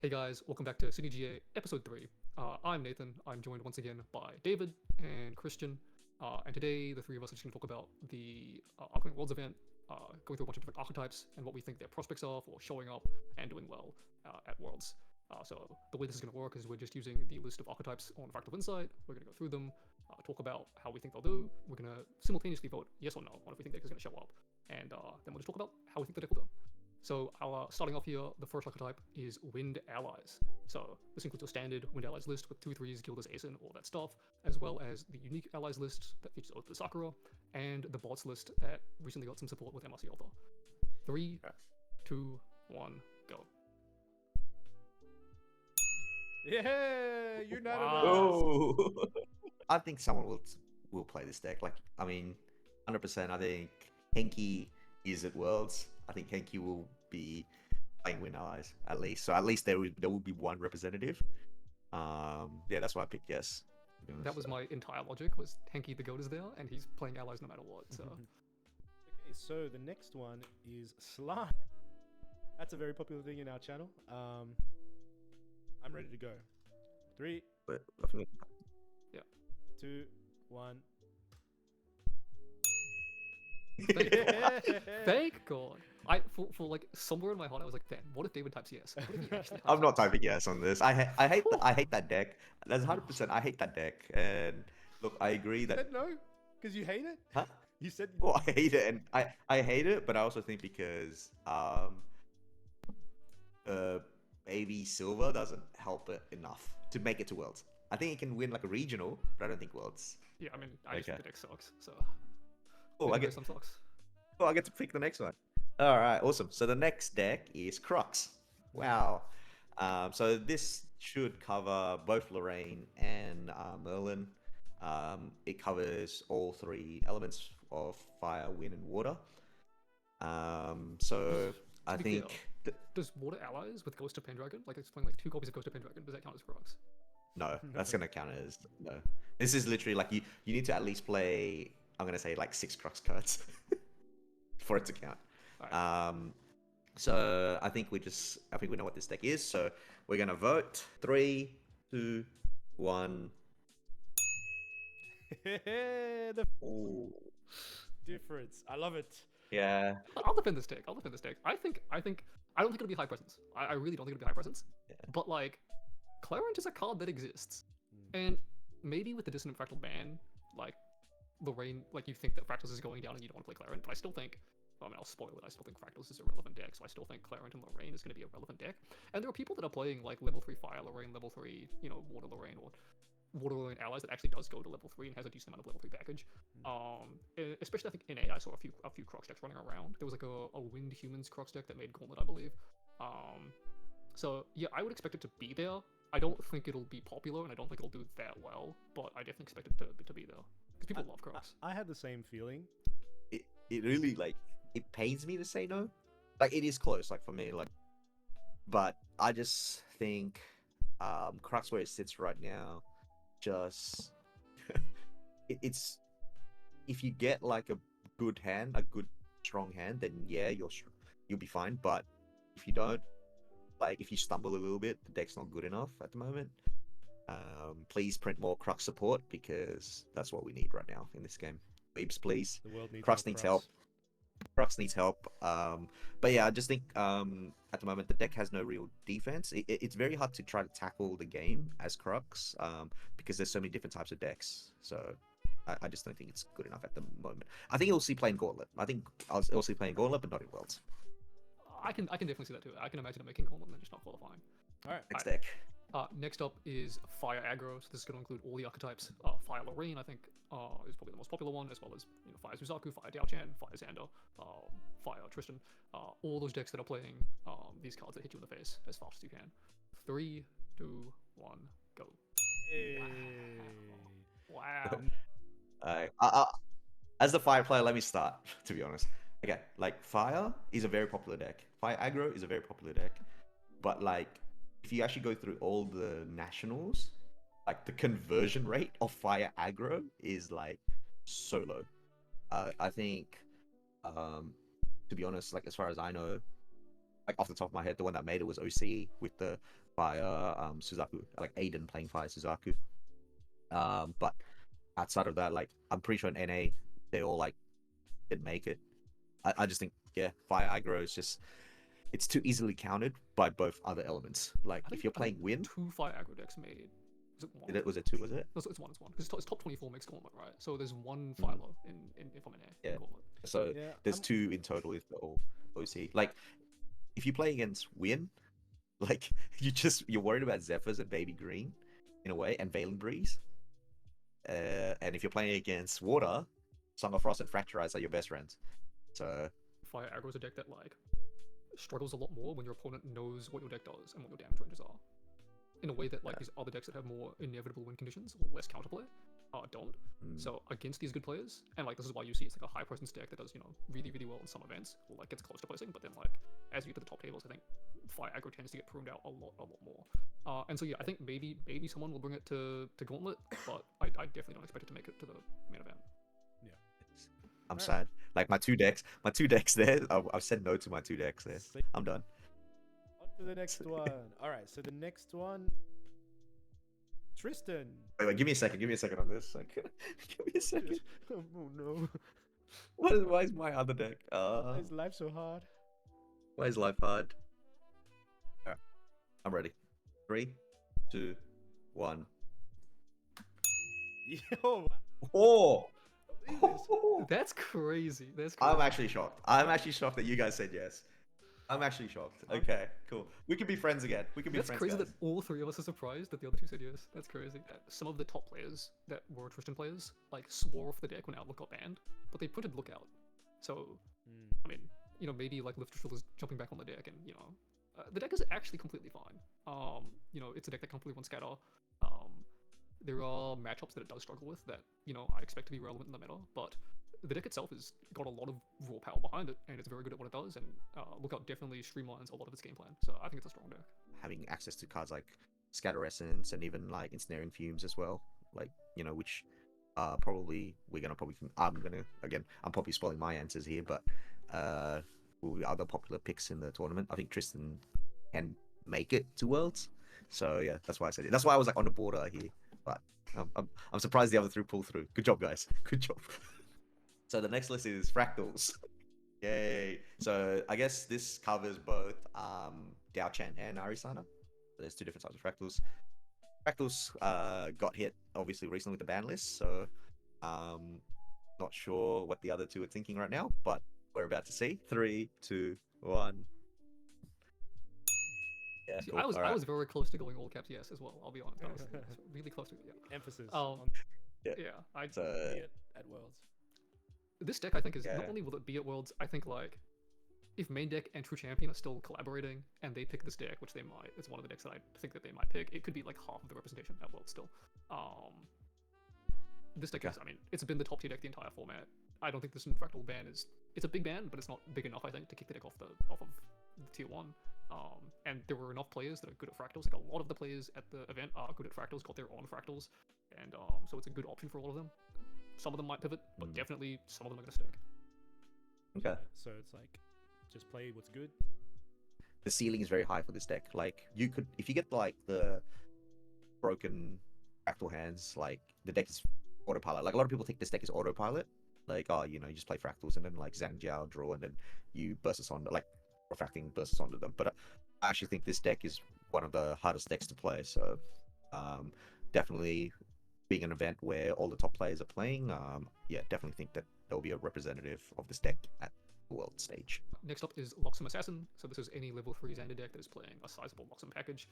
Hey guys, welcome back to SydneyGA episode 3. I'm Nathan. I'm joined once again by David and Christian. And today, the three of us are just going to talk about the upcoming Worlds event, going through a bunch of different archetypes and what we think their prospects are for showing up and doing well at Worlds. So the way this is going to work is we're just using the list of archetypes on Fractal Insight. We're going to go through them, talk about how we think they'll do. We're going to simultaneously vote yes or no on if we think the deck is going to show up. And then we'll just talk about how we think the deck will do. So starting off here, the first archetype is Wind Allies. So this includes a standard Wind Allies list with 2/3s, Gildas, Asen, all that stuff, as well as the unique Allies list that features Oath of Sakura, and the bots list that recently got some support with MRC Alpha. 3, 2, 1, go. Yeah, unanimous. Oh, I think someone will play this deck. Like, I mean, 100%. I think Henki is at Worlds. I think Henki will be playing Wind Allies at least. So at least there will be one representative. Yeah, that's why I picked yes. That was my entire logic, was Henki the GOAT is there, and he's playing Allies no matter what, so... Okay, so the next one is Slime. That's a very popular thing in our channel. I'm ready to go. 3, But I think 2, 1. Thank God. For like somewhere in my heart I was like, damn, what if David types yes? What if he actually types I'm not yes? typing yes on this. I hate that deck. That's 100%. I hate that deck. And look, I agree You that. said no? Because you hate it? Huh? You said Well, I hate it, and I hate it, but I also think because Baby Silver doesn't help it enough to make it to Worlds. I think it can win like a regional, but I don't think Worlds. Yeah, I mean, I just Okay. think the deck sucks, so... Oh, Maybe I get some sucks. I get to pick the next one. All right, awesome. So the next deck is Crux. Wow. So this should cover both Lorraine and Merlin. It covers all 3 elements of fire, wind, and water. So I To be fair, think does Water Allies with Ghost of Pendragon, like it's playing like 2 copies of Ghost of Pendragon, does that count as Crux? no, that's gonna count as no. This is literally like you need to at least play. I'm gonna say like 6 Crux cards for it to count. Alright. So I think we know what this deck is. So we're gonna vote. 3, 2, 1. The Ooh. difference. I love it. Yeah. I'll defend this deck. I don't think it'll be high presence. I really don't think it'll be high presence. Yeah. But like, Clarent is a card that exists, Mm. and maybe with the Dissonant Fractal ban, like Lorraine, like you think that Fractals is going down and you don't want to play Clarent, but I still think. I mean, I'll spoil it. I still think Fractals is a relevant deck, so I still think Clarent and Lorraine is going to be a relevant deck. And there are people that are playing like level 3 Fire Lorraine, level 3, Water Lorraine, or Water Lorraine Allies that actually does go to level 3 and has a decent amount of level 3 package. Especially I think in A, I saw a few Crux decks running around. There was like a Wind Humans Crux deck that made Gauntlet, I believe. So yeah, I would expect it to be there. I don't think it'll be popular, and I don't think it'll do that well, but I definitely expect it to be there because people love Crux. I had the same feeling. It really like it pains me to say no. Like it is close, like for me, like. But I just think Crux where it sits right now, just it's if you get like a good hand, a good strong hand, then yeah, you'll be fine. But if you don't, like if you stumble a little bit, the deck's not good enough at the moment. Please print more Crux support because that's what we need right now in this game. Weeps, please. The world needs Crux more needs help. Crux needs help. But yeah, I just think at the moment the deck has no real defense. It's very hard to try to tackle the game as Crux because there's so many different types of decks. So I just don't think it's good enough at the moment. I think you'll see playing Gauntlet. I think I'll see playing Gauntlet, but not in Worlds. I can definitely see that too. I can imagine it making Gauntlet and then just not qualifying. All right. Next deck. Next up is Fire Aggro. So this is going to include all the archetypes. Fire Lorraine, I think, is probably the most popular one, as well as Fire Suzaku, Fire Diao-Chan, Fire Xander, Fire Tristan. All those decks that are playing these cards that hit you in the face as fast as you can. 3, 2, 1, go. Hey. Wow. As the Fire player, let me start. To be honest, okay, like Fire is a very popular deck. Fire Aggro is a very popular deck, but like if you actually go through all the nationals, like the conversion rate of Fire Aggro is like so low. I think, to be honest, like as far as I know, like off the top of my head, the one that made it was OC with the Fire Suzaku, like Aiden playing Fire Suzaku. But outside of that, like I'm pretty sure in NA they all like didn't make it. I just think Fire Aggro is just it's too easily countered by both other elements. Like if you're playing Wind, 2 Fire Aggro decks made. Was it one? was it 2? Was it? No, it's one. Because it's top 24 makes Gauntlet, right? So there's one Philo in from NA. Yeah. Gauntlet. So there's 2 in total if they're all OC. Like if you play against Win, like you're worried about Zephyrs and Baby Green in a way, and Valen Breeze. And if you're playing against Water, Song of Frost and Fractalize are your best friends. So Fire Aggro is a deck that like struggles a lot more when your opponent knows what your deck does and what your damage ranges are. In a way that like these other decks that have more inevitable win conditions or less counterplay don't. So against these good players, and like this is why you see it's like a high presence deck that does, you know, really, really well in some events, or like gets close to placing, but then like as you get to the top tables, I think Fire Aggro tends to get pruned out a lot more. And so I think maybe someone will bring it to Gauntlet, but I definitely don't expect it to make it to the main event. I'm sad. Like my two decks there. I've said no to my 2 decks there. I'm done. On to the next one. All right, so the next one, Tristan. Wait, give me a second on this. Like, give me a second. Oh no. Why is my other deck? Why is life so hard? Why is life hard? Alright, I'm ready. 3, 2, 1. Yo. Oh! That's crazy. I'm actually shocked. I'm actually shocked that you guys said yes. I'm actually shocked. Okay, cool. We can be friends again. That's crazy that all 3 of us are surprised that the other 2 said yes. That's crazy. Some of the top players that were Tristan players like swore off the deck when Outlook got banned, but they printed Lookout. So, I mean, you know, maybe like Lifterstrel is jumping back on the deck, and you know, the deck is actually completely fine. You know, it's a deck that completely won Scatter. There are matchups that it does struggle with that, you know, I expect to be relevant in the meta, but the deck itself has got a lot of raw power behind it, and it's very good at what it does, and Lookout definitely streamlines a lot of its game plan, so I think it's a strong deck. Having access to cards like Scatter Essence and even like Ensnaring Fumes as well, like, you know, which probably I'm probably spoiling my answers here, but will be other popular picks in the tournament. I think Tristan can make it to Worlds, so yeah, that's why I said it. That's why I was like on the border here. But I'm surprised the other 3 pulled through. Good job, guys. Good job. So the next list is Fractals. Yay. So I guess this covers both Dao Chen and Arisana. There's 2 different types of Fractals. Fractals got hit obviously recently with the ban list, so not sure what the other 2 are thinking right now, but we're about to see. 3, 2, 1. Yeah, See, cool. I was very close to going all caps yes as well. I'll be honest. I was really close to it. Yeah. Emphasis. I'd be it at Worlds. This deck I think is not only will it be at Worlds. I think like if main deck and True Champion are still collaborating and they pick this deck, which they might, it's one of the decks that I think that they might pick. It could be like half of the representation at Worlds still. This deck is, I mean, it's been the top tier deck the entire format. I don't think this Fractal ban it's a big ban, but it's not big enough I think to kick the deck off of the tier 1. And there were enough players that are good at Fractals. Like a lot of the players at the event are good at Fractals, got their own Fractals, and so it's a good option for a lot of them. Some of them might pivot, but definitely some of them are gonna stick. Okay. So it's like, just play what's good. The ceiling is very high for this deck. Like you could, if you get like the broken Fractal hands, like the deck is autopilot. Like a lot of people think this deck is autopilot. Like, oh, you know, you just play Fractals and then like Zhangjiao draw and then you burst us on like refracting bursts onto them. But I actually think this deck is one of the hardest decks to play. So definitely being an event where all the top players are playing, definitely think that there'll be a representative of this deck at the world stage. Next up is Luxem Assassin. So this is any level 3 Xander deck that is playing a sizable Luxem package.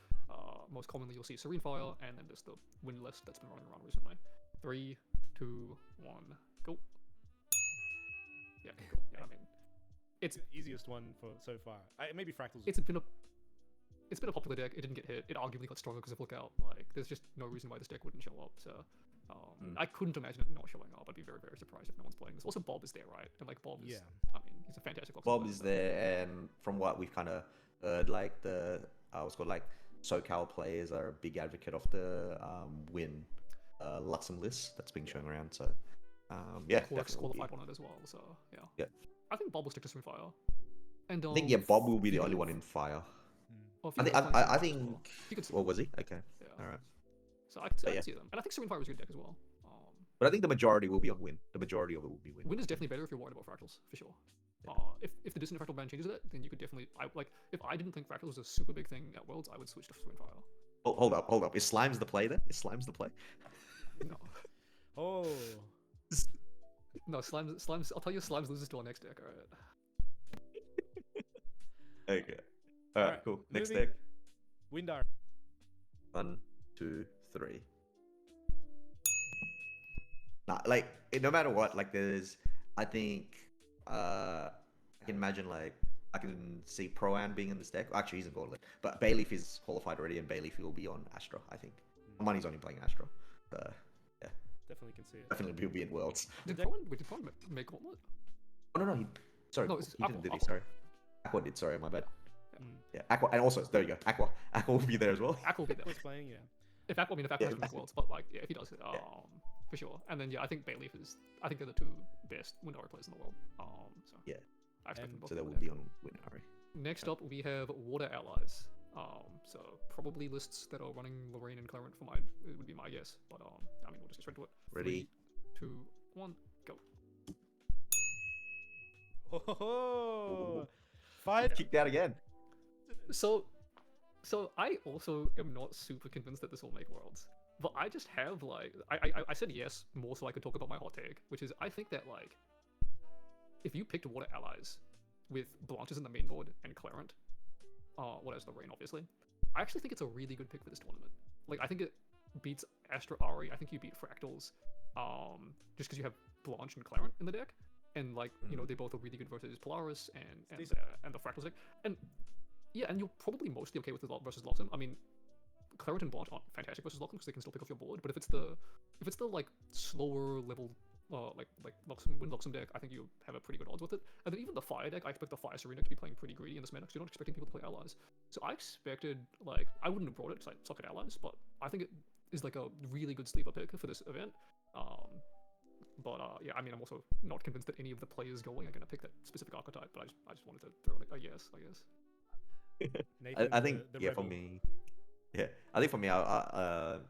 Most commonly you'll see Serene Fire, and then there's the win list that's been running around recently. 3, 2, 1, go. Yeah, cool. Yeah, I mean, it's the easiest one for so far. Maybe Fractals. It's been a popular deck. It didn't get hit. It arguably got stronger because of Lookout. Like, there's just no reason why this deck wouldn't show up. So, I couldn't imagine it not showing up. I'd be very, very surprised if no one's playing this. Also, Bob is there, right? And like, Bob is, I mean, he's a fantastic Luxem Bob player, is there, and from what we've kind of heard, like the what's called like SoCal players are a big advocate of the win Luxem list that's being shown around. So, Crux qualified on it as well. So, yeah. I think Bob will stick to Serene Fire. And I think Bob will be the only one in Fire. Well, I think. Phoenix I playing Serene Fire as well. think. You could see What them. was he? Okay. Yeah. All right. So I could But yeah. see them, and I think Serene Fire is a good deck as well. But I think the majority will be on Win. The majority of it will be Win. Win is definitely better if you're worried about Fractals for sure. Yeah. If the distant fractal ban changes that, then you could definitely. If I didn't think Fractals was a super big thing at Worlds, I would switch to Serene Fire. Oh, hold up. Is Slime's the play then? Is Slime's the play? No, Oh, no, Slimes. I'll tell you, Slimes loses to our next deck. All right. Okay. All right. Alright, Cool. Next moving- deck. Windar. 1, 2, 3. Nah, like no matter what, like I think I can imagine like I can see Pro-Am being in this deck. Actually, he's in Gauntlet, but Bayleaf is qualified already, and Bayleaf will be on Astra. I think Money's only playing Astra. Definitely can see it. Definitely will be in Worlds. Did deck- Prawn make Gauntlet? Oh no, sorry, No, he it's didn't, Aqua, did he? Aqua. Sorry, Aqua did. Sorry, my bad. Mm. Yeah, Aqua, and also there you go, Aqua will be there as well. Aqua will be there. Who's playing? Yeah. If Aqua Yeah, has to make Worlds, but like, yeah, if he does, for sure. And then yeah, I think Bayleaf is. I think they're the two best Windari players in the world. So Yeah. I expect And them both So to that win will it. be on Winari. Next up, we have Water Allies. So probably lists that are running Lorraine and Clarent for mine. It would be my guess, but I mean, we'll just get straight to it. Ready? 3, 2, 1, go. Oh, five. Kicked out again. So I also am not super convinced that this will make Worlds, but I just have like I said yes more so I could talk about my hot take, which is I think that like if you picked Water Allies with Blanches in the main board and Clarent, what else? Lorraine obviously, I actually think it's a really good pick for this tournament. Like I think it beats Astra Ari. I think you beat Fractals, just because you have Blanche and Clarent in the deck, and like you know they both are really good versus Polaris and the Fractals deck, and yeah, and you're probably mostly okay with the versus Luxem. I mean, Clarent and Blanche aren't fantastic versus Luxem because they can still pick off your board, but if it's the like slower level like Luxem deck, I think you have a pretty good odds with it. And then even the Fire deck, I expect the Fire Serene deck to be playing pretty greedy in this meta because you're not expecting people to play allies. So I expected like I wouldn't have brought it because I suck at allies, but I think it is like a really good sleeper pick for this event. But yeah, I mean, I'm also not convinced that any of the players going are going to pick that specific archetype. But I just wanted to throw like a yes, I guess. Nathan, I think the yeah, for rebel. me,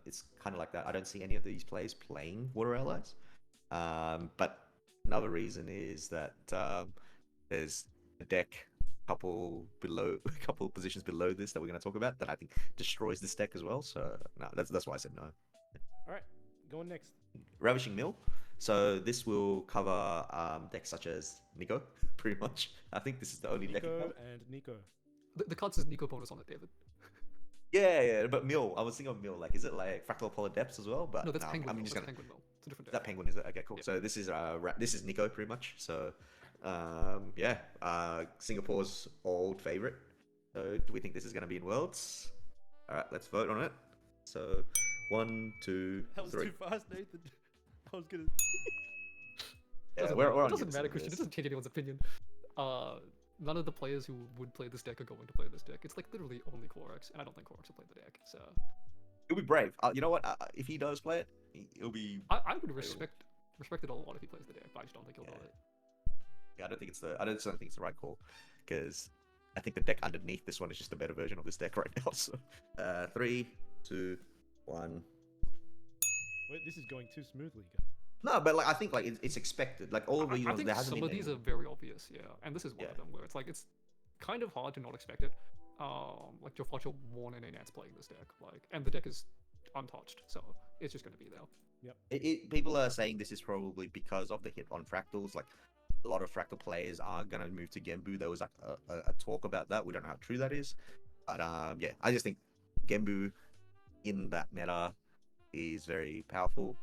it's kind of like that. I don't see any of these players playing Water Allies. But another reason is that there's a deck couple positions below this that we're going to talk about that I think destroys this deck as well. So no, that's why I said no. All right, going next. Ravishing Mill. So this will cover decks such as Nico, pretty much. I think this is the only deck. Nico and Nico. The card says Nico bonus on it, David. Yeah, but Mill. I was thinking of Mill. Like, is it like Fractal Polar Depths as well? But No, that's no, Penguin. I'm Mill. just That's gonna. Penguin Mill. It's a different deck. That Penguin is it? Okay, cool. Yeah. So this is Nico pretty much. So Singapore's old favorite. So do we think this is gonna be in Worlds? All right, let's vote on it. So 1, 2, That was 3. too fast, Nathan. I was gonna. Yeah, Doesn't we're matter. on It doesn't unison matter, on Christian. It this. doesn't change anyone's opinion. None of the players who would play this deck are going to play this deck. It's like literally only Crux, and I don't think Crux will play the deck. So It'll be brave. You know what? If he does play it, it'll be. I would respect it a lot if he plays the deck, but I just don't think he'll do it. Yeah, I don't think it's the right call, because I think the deck underneath this one is just a better version of this deck right now. So 3, 2, 1. Wait, this is going too smoothly, guys. No, but like I think like it's expected. Like all of these I ones, think there hasn't some been of these any- are very obvious, yeah, and this is one Yeah. of them where it's like it's kind of hard to not expect it. Like Jofacho, Warren, and Anat's playing this deck, like, and the deck is untouched, so it's just going to be there. People are saying this is probably because of the hit on Fractals. Like a lot of Fractal players are gonna move to Genbu. There was like a talk about that. We don't know how true that is, but yeah, I just think Genbu in that meta is very powerful.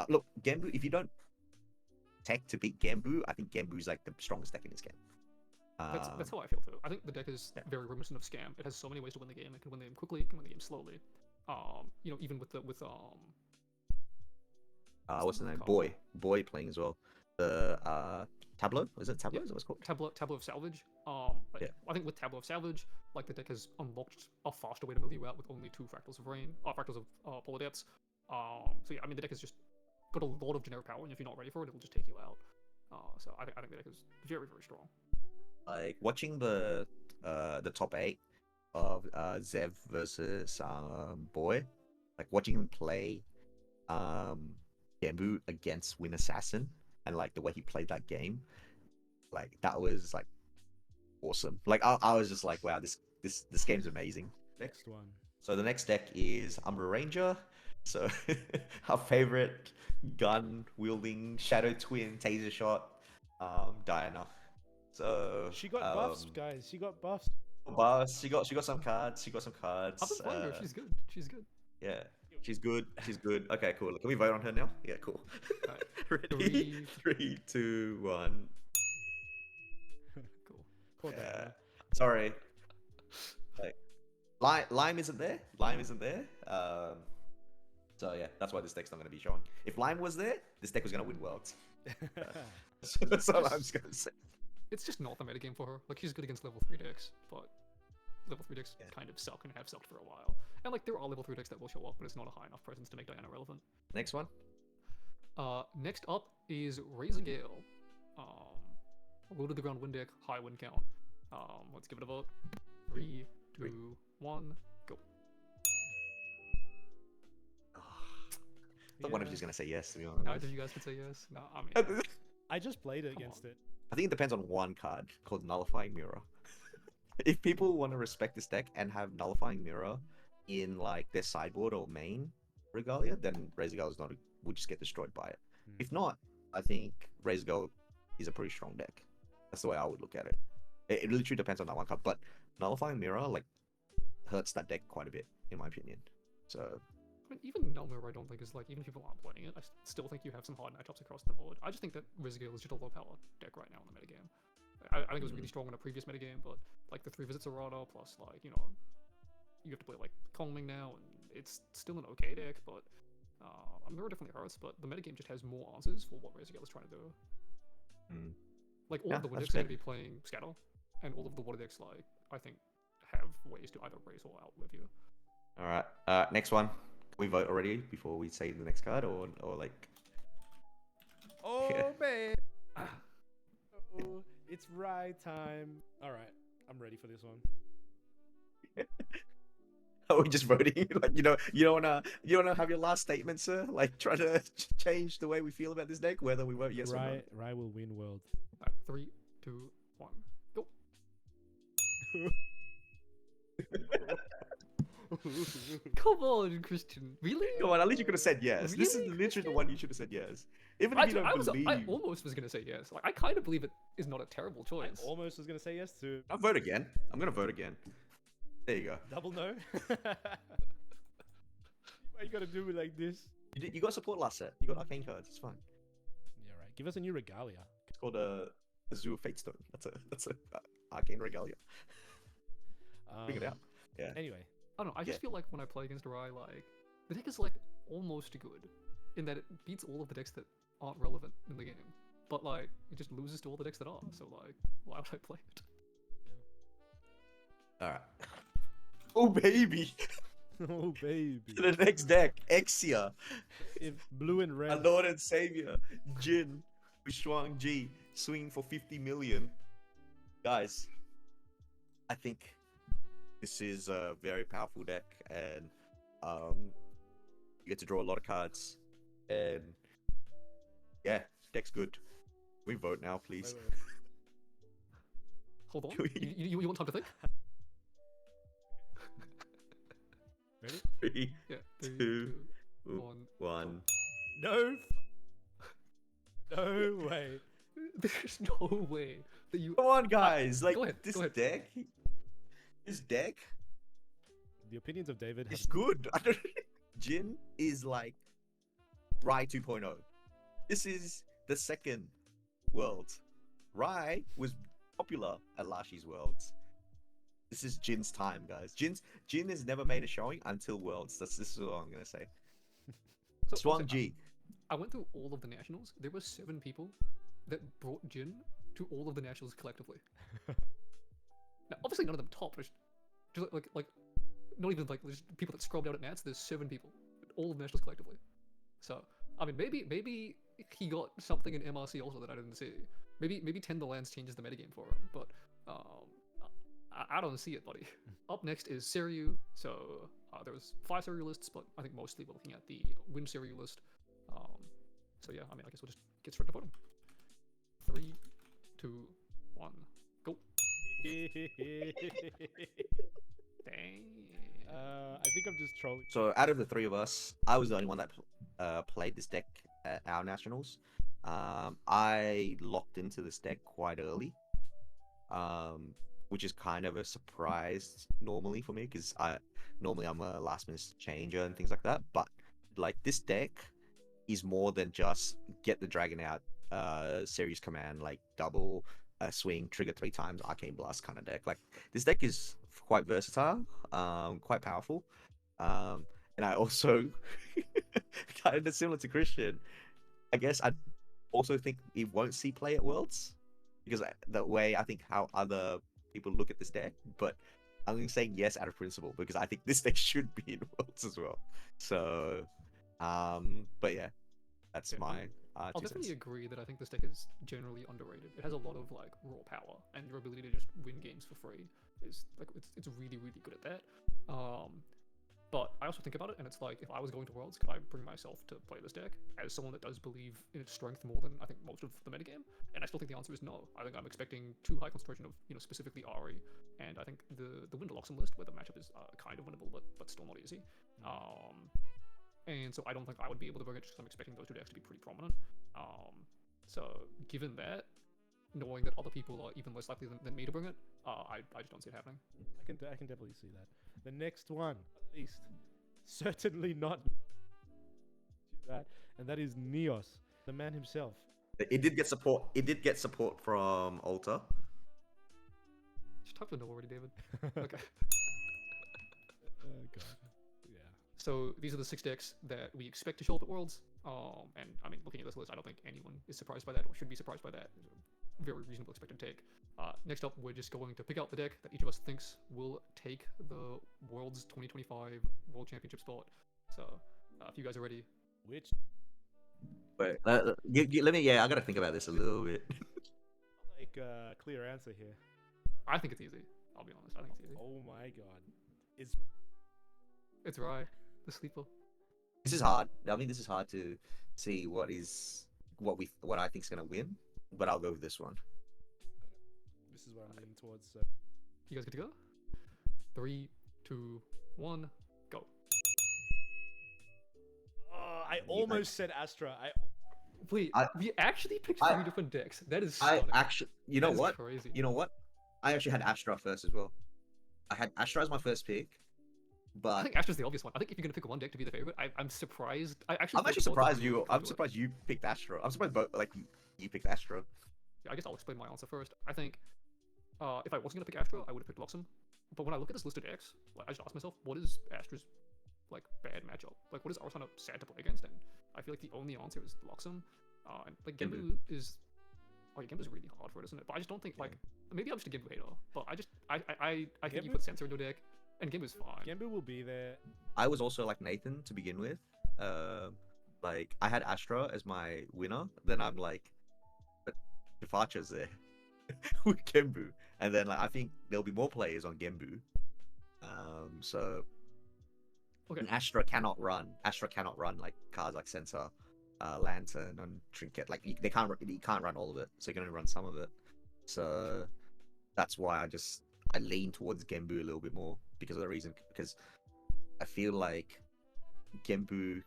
Look, Genbu, if you don't tech to beat Genbu, I think Genbu is like the strongest deck in this game. That's how I feel too. I think the deck is Yeah. very reminiscent of Scam. It has so many ways to win the game. It can win the game quickly. It can win the game slowly. You know, even with what's the name? called? Boy playing as well. The Tableau, is it Tableau? Yeah. Is that what it's called? Tableau of Salvage. But Yeah. I think with Tableau of Salvage, like the deck has unlocked a faster way to mill you out with only 2 Fractals of Rain, Fractals of Polar Depths. So yeah, I mean the deck has just got a lot of generic power, and if you're not ready for it, it'll just take you out. So I think the deck is very, very strong. Like watching the top 8 of Zev versus Boy, like watching him play Genbu against Win Assassin, and like the way he played that game, like that was like awesome. Like I was just like, wow, this game's amazing. Next one. So the next deck is Umbra Ranger. So our favorite gun wielding Shadow Twin Taser Shot, Diana. So She got buffs, guys. She got buffs. Buffs. She got some cards. She got some cards. I've been playing her. She's good. She's good. Yeah, she's good. She's good. Okay, cool. Can we vote on her now? Yeah, cool. Alright, Ready? 3, 2, 1. Cool. Poor Yeah. Diana. Sorry. Like, Lime isn't there. Lime isn't there. So yeah, that's why this deck's not going to be showing. If Lime was there, this deck was going to win Worlds. That's all I'm just going to say. It's just not the metagame for her. Like, she's good against level 3 decks, but level 3 decks kind of suck and have sucked for a while. And like, there are level 3 decks that will show up, but it's not a high enough presence to make Diana relevant. Next one. Next up is Razorgale. Low to the ground win deck, high win count. Let's give it a vote. 3, 2, 1, go. I thought one of you's going to say yes, to be honest. Neither of you guys can say yes. No, I mean, I just played it against it. I think it depends on one card called Nullifying Mirror. If people want to respect this deck and have Nullifying Mirror in like their sideboard or main Regalia, then Razorgale is not would just get destroyed by it. If not, I think Razorgale is a pretty strong deck. That's the way I would look at it. It literally depends on that one card, but Nullifying Mirror like hurts that deck quite a bit, in my opinion. So I mean, even Null Mirror I don't think is like, even if people aren't playing it, I still think you have some hard matchups across the board. I just think that Razorgale is just a low power deck right now in the metagame. I think it was really strong in a previous metagame, but like the 3 visits errata plus like, you know, you have to play like Calming now, and it's still an okay deck, but Mirror definitely hurts, but the metagame just has more answers for what Razorgale is trying to do. Like all of the water decks are going to be playing Scatter, and all of the water decks, like, I think, have ways to either raise or outlive you. alright, next one. Can we vote already before we say the next card, or like? Oh, Yeah. babe. Oh, it's right time. All right, I'm ready for this one. Are we just voting? Like, you don't wanna have your last statement, sir? Like, try to change the way we feel about this deck, whether we vote yes or no. Rye will win world. 3, 2, 1, go. Come on, Christian. Really? Come on, at least you could have said yes. This is Really? literally the one you should have said yes. Even if you don't believe. I almost was gonna say yes. Like, I kind of believe it is not a terrible I choice. almost was gonna say yes to I'll vote again. I'm gonna vote again. There you go. double no. Why you gotta do it like this? You got support last set. You got arcane cards. It's fine. Yeah, right. Give us a new regalia. It's called a Azure Fatestone. That's a arcane regalia. Bring it out. Yeah. Anyway, I don't know. I just feel like when I play against Rye, like, the deck is like almost good, in that it beats all of the decks that aren't relevant in the game. But like, it just loses to all the decks that are. So like, why would I play it? All right. Oh baby. oh baby. The next deck, Exia. If blue and Our red. Lord and Savior, Jin, Shuang Ji, swinging for 50 million. Guys, I think this is a very powerful deck, and you get to draw a lot of cards, and yeah, deck's good. We vote now, please. Wait. Hold on. Can we- You want time to think? Ready? 3, Yeah. 3, 2, 2, 1. No. No way. There's no way that you. Come on, guys! Like go ahead, this go ahead. deck The opinions of David is have good. I don't. Jin is like Rai 2.0. This is the second world. Rai was popular at last year's Worlds. This is Jin's time, guys. Jin has never made a showing until Worlds. This is what I'm gonna say. So, Swan also, G. I went through all of the nationals. There were 7 people that brought Jin to all of the nationals collectively. Now, obviously, none of them topped. Just like, not even like just people that scrubbed out at Nats. There's 7 people, all of the nationals collectively. So, I mean, maybe he got something in MRC also that I didn't see. Maybe 10 the lands changes the metagame for him. But I don't see it, buddy. Up next is Seiryuu. So there's 5 Seiryuu lists, but I think mostly we're looking at the win Seiryuu list. So yeah, I mean, I guess we'll just get straight to voting. 3, 2, 1, go. Dang. I think I'm just trolling. So out of the 3 of us, I was the only one that played this deck at our nationals. I locked into this deck quite early, which is kind of a surprise normally for me because normally I'm a last minute changer and things like that. But like this deck is more than just get the dragon out, series command, like double swing, trigger 3 times, arcane blast kind of deck. Like this deck is quite versatile, quite powerful, and I also kind of similar to Christian. I guess I also think it won't see play at Worlds because the way I think how other people look at this deck, but I'm saying yes out of principle because I think this deck should be in Worlds as well. So, but yeah, that's Yeah, my. I'll 2 definitely cents. agree that I think this deck is generally underrated. It has a lot of like raw power, and your ability to just win games for free is like it's really good at that. But I also think about it, and it's like if I was going to Worlds, could I bring myself to play this deck as someone that does believe in its strength more than I think most of the metagame? And I still think the answer is no. I think I'm expecting too high concentration of specifically Ari, and I think the win to Luxem list where the matchup is kind of winnable, but still not easy. And so I don't think I would be able to bring it just because I'm expecting those 2 decks to be pretty prominent. So given that, knowing that other people are even less likely than me to bring it, I just don't see it happening. I can definitely see that. The next one, at least, certainly not that, and that is Neos, the man himself. It did get support. It did get support from Alta. Just talk to no already, David. Okay. Oh god. Yeah. So these are the 6 decks that we expect to show up at Worlds. And I mean, looking at this list, I don't think anyone is surprised by that or should be surprised by that. It's a very reasonable expected take. Next up, we're just going to pick out the deck that each of us thinks will take the Worlds 2025 World Championship spot. So if you guys are ready. Which? Wait, let me. Yeah, I gotta think about this a little bit. Like clear answer here. I think it's easy. I'll be honest. I think it's easy. Oh my god. It's right. The sleeper. This is hard. I mean, this is hard to see what I think is gonna win, but I'll go with this one. This is what I'm leaning towards. So. You guys good to go? 3, 2, 1, go. Oh, I almost said Astra. Wait, we actually picked 3 different decks. That is I stunning. actually, you know That is what? Crazy. You know what? I actually had Astra first as well. I had Astra as my first pick, I but think Astra's the obvious one. I think if you're gonna pick one deck to be the favorite, I'm surprised. I'm thought actually both of surprised them you. were I'm the surprised you picked Astra. I'm surprised both you picked Astra. Yeah, I guess I'll explain my answer first. I think if I wasn't gonna pick Astra, I would have picked Luxem. But when I look at this list of decks, like, I just ask myself, what is Astra's like bad matchup? Like, what is Arsana sad to play against? And I feel like the only answer is Luxem. And like Genbu is, Genbu's really hard for it, isn't it? But I just don't think like maybe I'm just a Genbu hater. But I think you Genbu- put Sensor into a deck, and Genbu's fine. Genbu will be there. I was also like Nathan to begin with. Like I had Astra as my winner. Then I'm like, but Departure's there with Genbu, and then like I think there'll be more players on Genbu. So Okay. and Astra cannot run. Astra cannot run like cards like Sensor, Lantern, and Trinket. Like you can't run all of it. So you can only run some of it. So that's why I lean towards Genbu a little bit more because of the reason. Because I feel like Genbu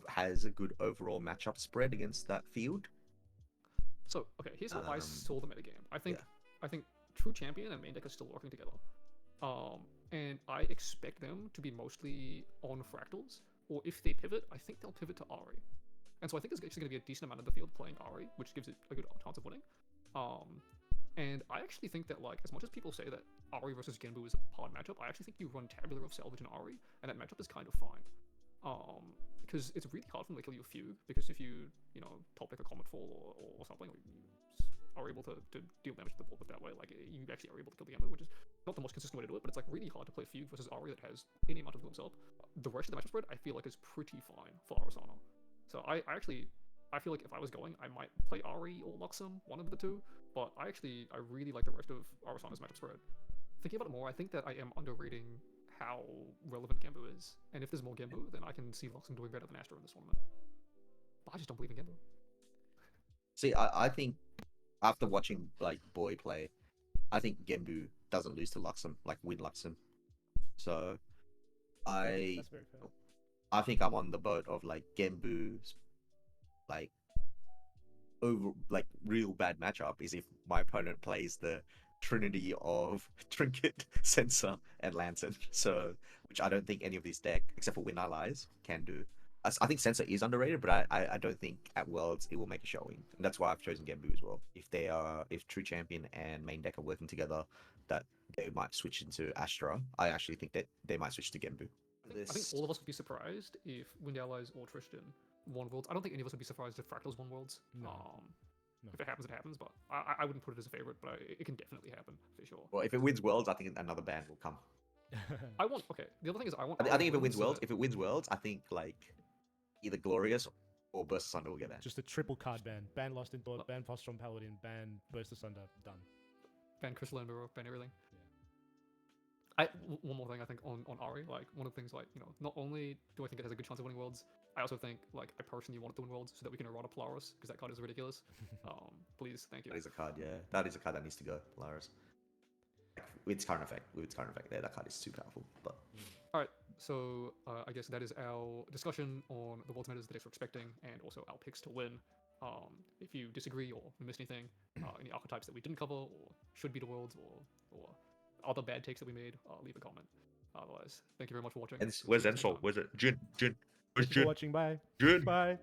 has a good overall matchup spread against that field. So okay, here's how I saw the metagame. I think yeah. True Champion and main deck are still working together. And I expect them to be mostly on Fractals, or if they pivot, I think they'll pivot to Ari. And so I think there's actually going to be a decent amount of the field playing Ari, which gives it a good chance of winning. And I actually think that, like, as much as people say that Ari versus Genbu is a hard matchup, I actually think you run Tabular of Salvage and Ari, and that matchup is kind of fine. Because it's really hard for them to kill you Fugue, because if you top deck a Comet Fall or something, or you are able to deal damage to the board with that way, like, you actually are able to kill the Genbu, which is not the most consistent way to do it, but it's, like, really hard to play Fugue versus Ari that has any amount of glimpse up. The rest of the matchup spread, I feel like, is pretty fine for Arasana. So I feel like if I was going, I might play Ari or Luxem, one of the two, but I really like the rest of Arasana's matchup spread. thinking about it more, I think that I am underrating how relevant Genbu is. And if there's more Genbu, then I can see Luxem doing better than Astra in this tournament. But I just don't believe in Genbu. See, I think after watching like Boy play, I think Genbu doesn't lose to Luxem, like win Luxem. So That's very fair. I think I'm on the boat of like Genbu's like over like real bad matchup is if my opponent plays the trinity of Trinket, Sensor, and Lantern. So which I don't think any of these deck, except for Win Allies, can do. I think Sensor is underrated, but I don't think at Worlds it will make a showing. And that's why I've chosen Genbu as well. If True Champion and main deck are working together, that they might switch into Astra. I actually think that they might switch to Genbu. I think all of us would be surprised if Wind Allies or Tristan won Worlds. I don't think any of us would be surprised if Fractals won Worlds. No. If it happens, it happens. But I wouldn't put it as a favorite, but it can definitely happen for sure. Well, if it wins Worlds, I think another ban will come. I want. Okay. The other thing is I want. I think if it wins so Worlds, that- I think like either Glorious or Burst of Thunder will get banned. Just a triple card ban. Ban Lost in Thought, ban Frostrom Paladin, ban Burst of Sunder. Done. ban Crystal Emperor, ban everything. One more thing I think on Ari, like one of the things like, you know, not only do I think it has a good chance of winning Worlds, I also think like I personally want it to win Worlds so that we can errata Polaris, because that card is ridiculous. Please, thank you. That is a card, yeah. That is a card that needs to go, Polaris. With its current effect, there, that card is too powerful. But Alright, so I guess that is our discussion on the Worlds metas that we're expecting, and also our picks to win. If you disagree or missed anything, any archetypes that we didn't cover, or should be the Worlds, or other bad takes that we made, leave a comment. Otherwise, thank you very much for watching. and where's Ensol? Where's it? Jin. Where's Thank you for Jin? watching. Bye. Jin. Bye.